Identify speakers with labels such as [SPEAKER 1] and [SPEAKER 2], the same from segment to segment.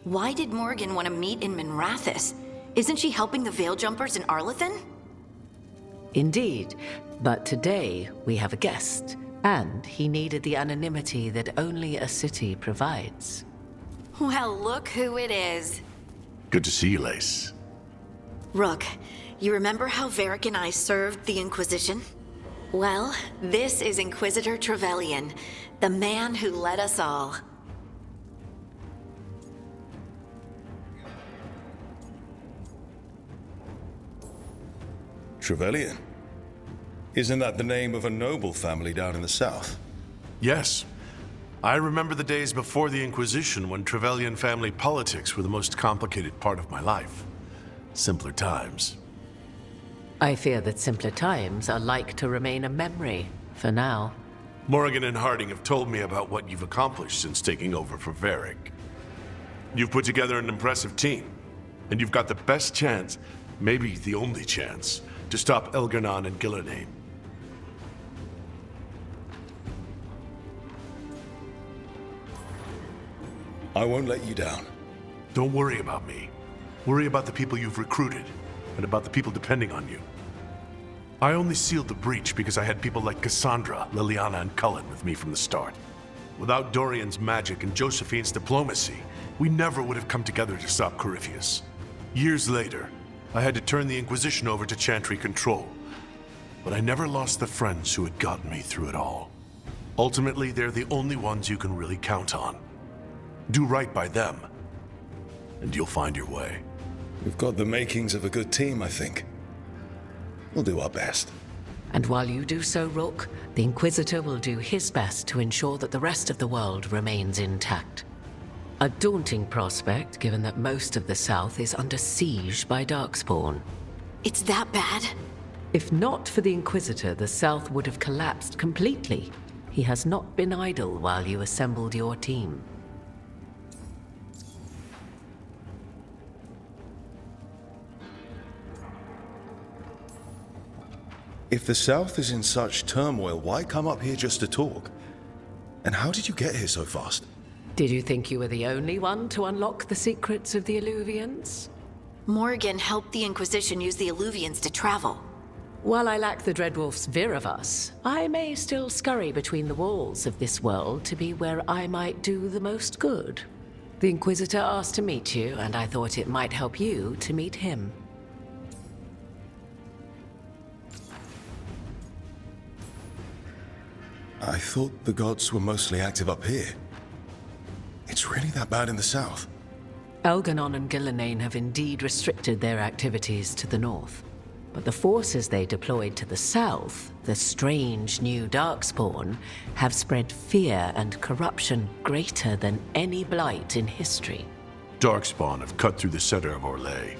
[SPEAKER 1] Why did Morrigan want to meet in Minrathous? Isn't she helping the Veil Jumpers in Arlathan?
[SPEAKER 2] Indeed, but today we have a guest, and he needed the anonymity that only a city provides.
[SPEAKER 1] Well, look who it is.
[SPEAKER 3] Good to see you, Lace.
[SPEAKER 1] Rook, you remember how Varric and I served the Inquisition? Well, this is Inquisitor Trevelyan, the man who led us all.
[SPEAKER 4] Trevelyan? Isn't that the name of a noble family down in the south?
[SPEAKER 3] Yes. I remember the days before the Inquisition when Trevelyan family politics were the most complicated part of my life. Simpler times.
[SPEAKER 2] I fear that simpler times are like to remain a memory, for now.
[SPEAKER 3] Morrigan and Harding have told me about what you've accomplished since taking over for Varric. You've put together an impressive team, and you've got the best chance, maybe the only chance, to stop Elgar'nan and Gillenane.
[SPEAKER 4] I won't let you down.
[SPEAKER 3] Don't worry about me. Worry about the people you've recruited, and about the people depending on you. I only sealed the breach because I had people like Cassandra, Liliana, and Cullen with me from the start. Without Dorian's magic and Josephine's diplomacy, we never would have come together to stop Corypheus. Years later, I had to turn the Inquisition over to Chantry control. But I never lost the friends who had gotten me through it all. Ultimately, they're the only ones you can really count on. Do right by them, and you'll find your way.
[SPEAKER 4] We've got the makings of a good team, I think. We'll do our best.
[SPEAKER 2] And while you do so, Rook, the Inquisitor will do his best to ensure that the rest of the world remains intact. A daunting prospect, given that most of the South is under siege by Darkspawn.
[SPEAKER 1] It's that bad?
[SPEAKER 2] If not for the Inquisitor, the South would have collapsed completely. He has not been idle while you assembled your team.
[SPEAKER 4] If the South is in such turmoil, why come up here just to talk? And how did you get here so fast?
[SPEAKER 2] Did you think you were the only one to unlock the secrets of the Illuvians?
[SPEAKER 1] Morrigan helped the Inquisition use the Illuvians to travel.
[SPEAKER 2] While I lack the Dreadwolf's Viravus, I may still scurry between the walls of this world to be where I might do the most good. The Inquisitor asked to meet you, and I thought it might help you to meet him.
[SPEAKER 4] I thought the gods were mostly active up here. It's really that bad in the south?
[SPEAKER 2] Elgar'nan and Gillenane have indeed restricted their activities to the north. But the forces they deployed to the south, the strange new Darkspawn, have spread fear and corruption greater than any blight in history.
[SPEAKER 3] Darkspawn have cut through the center of Orlais.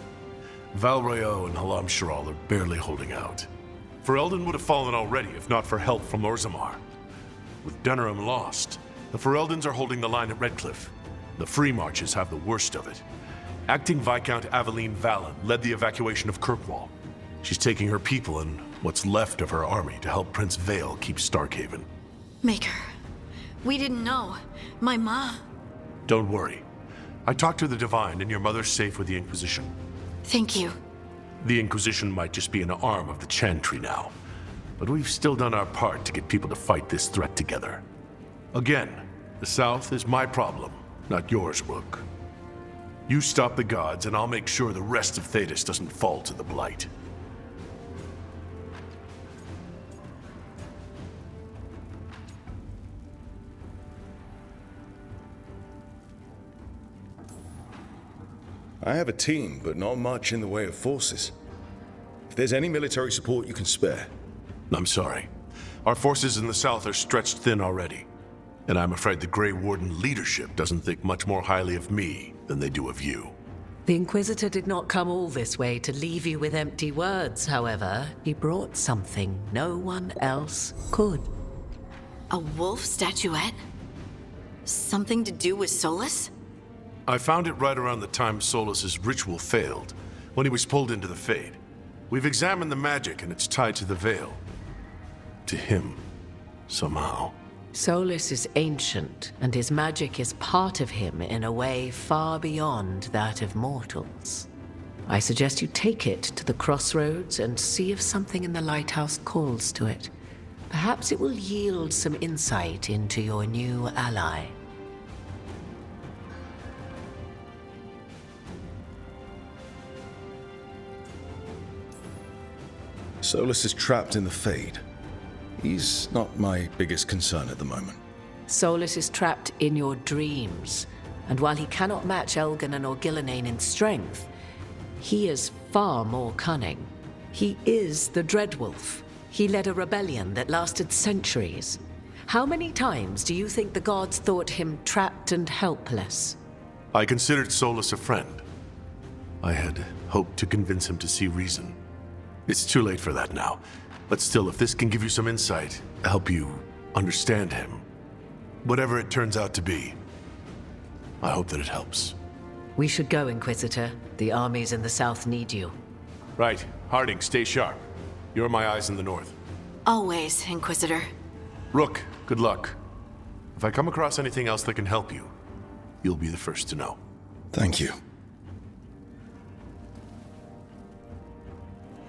[SPEAKER 3] Valroyo and Halam Sharal are barely holding out. Ferelden would have fallen already if not for help from Orzammar. With Denerim lost, the Fereldans are holding the line at Redcliffe. The Free Marches have the worst of it. Acting Viscount Aveline Vallon led the evacuation of Kirkwall. She's taking her people and what's left of her army to help Prince Vale keep Starkhaven.
[SPEAKER 1] Maker, we didn't know. My ma...
[SPEAKER 3] Don't worry. I talked to the Divine and your mother's safe with the Inquisition.
[SPEAKER 1] Thank you.
[SPEAKER 3] The Inquisition might just be an arm of the Chantry now. But we've still done our part to get people to fight this threat together. Again, the South is my problem, not yours, Rook. You stop the gods, and I'll make sure the rest of Thedas doesn't fall to the Blight.
[SPEAKER 4] I have a team, but not much in the way of forces. If there's any military support you can spare.
[SPEAKER 3] I'm sorry. Our forces in the south are stretched thin already. And I'm afraid the Grey Warden leadership doesn't think much more highly of me than they do of you.
[SPEAKER 2] The Inquisitor did not come all this way to leave you with empty words, however. He brought something no one else could.
[SPEAKER 1] A wolf statuette? Something to do with Solus?
[SPEAKER 3] I found it right around the time Solus's ritual failed, when he was pulled into the Fade. We've examined the magic and it's tied to the Veil. To him, somehow.
[SPEAKER 2] Solus is ancient, and his magic is part of him in a way far beyond that of mortals. I suggest you take it to the crossroads and see if something in the lighthouse calls to it. Perhaps it will yield some insight into your new ally.
[SPEAKER 4] Solus is trapped in the Fade. He's not my biggest concern at the moment.
[SPEAKER 2] Solus is trapped in your dreams, and while he cannot match Elganon or Gillenane in strength, he is far more cunning. He is the Dreadwolf. He led a rebellion that lasted centuries. How many times do you think the gods thought him trapped and helpless?
[SPEAKER 3] I considered Solus a friend. I had hoped to convince him to see reason. It's too late for that now. But still, if this can give you some insight, help you understand him, whatever it turns out to be, I hope that it helps.
[SPEAKER 2] We should go, Inquisitor. The armies in the south need you.
[SPEAKER 3] Right. Harding, stay sharp. You're my eyes in the north.
[SPEAKER 1] Always, Inquisitor.
[SPEAKER 3] Rook, good luck. If I come across anything else that can help you, you'll be the first to know.
[SPEAKER 4] Thank you.